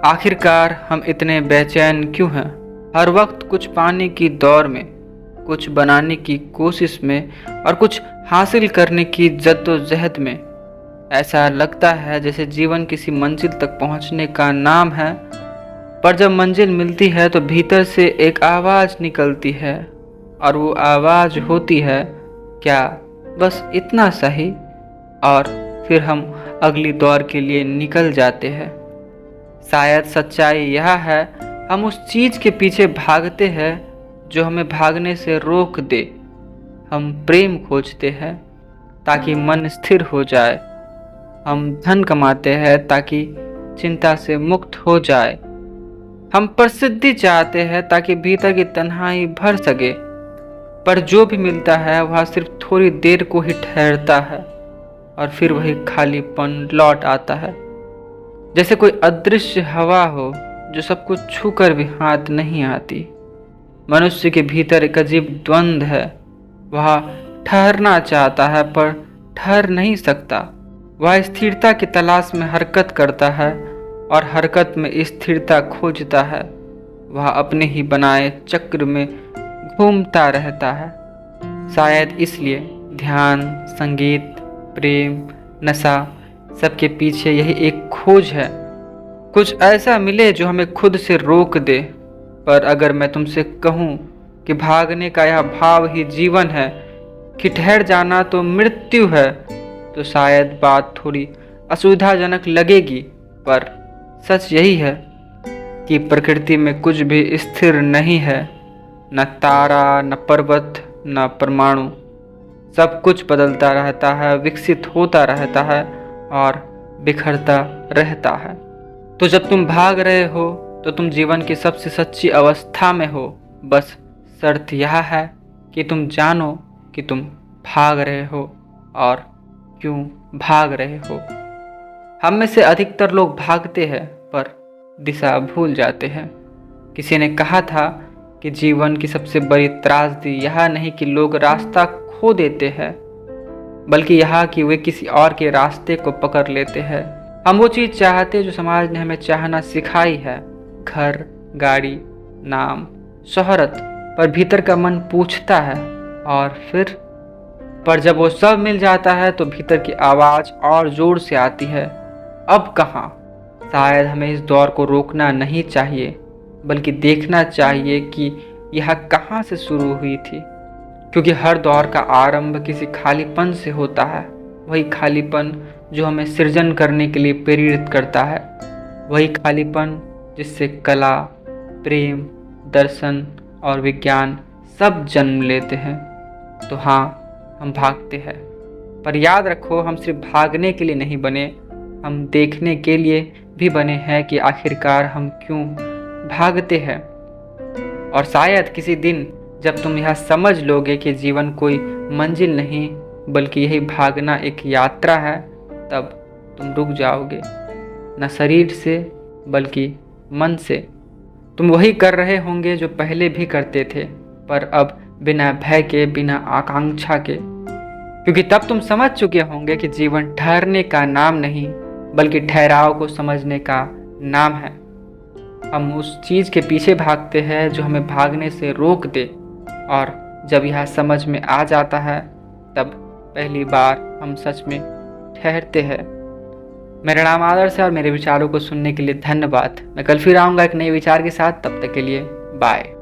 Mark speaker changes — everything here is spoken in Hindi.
Speaker 1: आखिरकार हम इतने बेचैन क्यों हैं? हर वक्त कुछ पाने की दौड़ में, कुछ बनाने की कोशिश में और कुछ हासिल करने की जद्दोजहद में। ऐसा लगता है जैसे जीवन किसी मंजिल तक पहुंचने का नाम है, पर जब मंजिल मिलती है तो भीतर से एक आवाज़ निकलती है और वो आवाज़ होती है, क्या बस इतना सही? और फिर हम अगली दौर के लिए निकल जाते हैं। शायद सच्चाई यह है, हम उस चीज़ के पीछे भागते हैं जो हमें भागने से रोक दे। हम प्रेम खोजते हैं ताकि मन स्थिर हो जाए। हम धन कमाते हैं ताकि चिंता से मुक्त हो जाए। हम प्रसिद्धि चाहते हैं ताकि भीतर की तन्हाई भर सके। पर जो भी मिलता है वह सिर्फ थोड़ी देर को ही ठहरता है और फिर वही खालीपन लौट आता है। जैसे कोई अदृश्य हवा हो जो सब कुछ छूकर भी हाथ नहीं आती। मनुष्य के भीतर एक अजीब द्वंद्व है। वह ठहरना चाहता है पर ठहर नहीं सकता। वह स्थिरता की तलाश में हरकत करता है और हरकत में स्थिरता खोजता है। वह अपने ही बनाए चक्र में घूमता रहता है। शायद इसलिए ध्यान, संगीत, प्रेम, नशा, सबके पीछे यही एक खोज है। कुछ ऐसा मिले जो हमें खुद से रोक दे। पर अगर मैं तुमसे कहूँ कि भागने का यह भाव ही जीवन है, कि ठहर जाना तो मृत्यु है, तो शायद बात थोड़ी असुविधाजनक लगेगी। पर सच यही है कि प्रकृति में कुछ भी स्थिर नहीं है। न तारा, न पर्वत, न परमाणु। सब कुछ बदलता रहता है, विकसित होता रहता है और बिखरता रहता है। तो जब तुम भाग रहे हो तो तुम जीवन की सबसे सच्ची अवस्था में हो। बस शर्त यह है कि तुम जानो कि तुम भाग रहे हो और क्यों भाग रहे हो। हम में से अधिकतर लोग भागते हैं पर दिशा भूल जाते हैं। किसी ने कहा था कि जीवन की सबसे बड़ी त्रासदी यह नहीं कि लोग रास्ता खो देते हैं, बल्कि यह कि वे किसी और के रास्ते को पकड़ लेते हैं। हम वो चीज़ चाहते जो समाज ने हमें चाहना सिखाई है, घर, गाड़ी, नाम, शोहरत, पर भीतर का मन पूछता है और फिर। पर जब वो सब मिल जाता है तो भीतर की आवाज़ और जोर से आती है, अब कहाँ? शायद हमें इस दौर को रोकना नहीं चाहिए, बल्कि देखना चाहिए कि यह कहाँ से शुरू हुई थी। क्योंकि हर दौर का आरंभ किसी खालीपन से होता है। वही खालीपन जो हमें सृजन करने के लिए प्रेरित करता है। वही खालीपन जिससे कला, प्रेम, दर्शन और विज्ञान सब जन्म लेते हैं। तो हाँ, हम भागते हैं, पर याद रखो, हम सिर्फ भागने के लिए नहीं बने, हम देखने के लिए भी बने हैं कि आखिरकार हम क्यों भागते हैं। और शायद किसी दिन जब तुम यह समझ लोगे कि जीवन कोई मंजिल नहीं बल्कि यही भागना एक यात्रा है, तब तुम रुक जाओगे, न शरीर से बल्कि मन से। तुम वही कर रहे होंगे जो पहले भी करते थे, पर अब बिना भय के, बिना आकांक्षा के। क्योंकि तब तुम समझ चुके होंगे कि जीवन ठहरने का नाम नहीं बल्कि ठहराव को समझने का नाम है। हम उस चीज़ के पीछे भागते हैं जो हमें भागने से रोक दे, और जब यह समझ में आ जाता है तब पहली बार हम सच में ठहरते हैं। मेरा नाम आदर्श है और मेरे विचारों को सुनने के लिए धन्यवाद। मैं कल फिर आऊँगा एक नए विचार के साथ। तब तक के लिए बाय।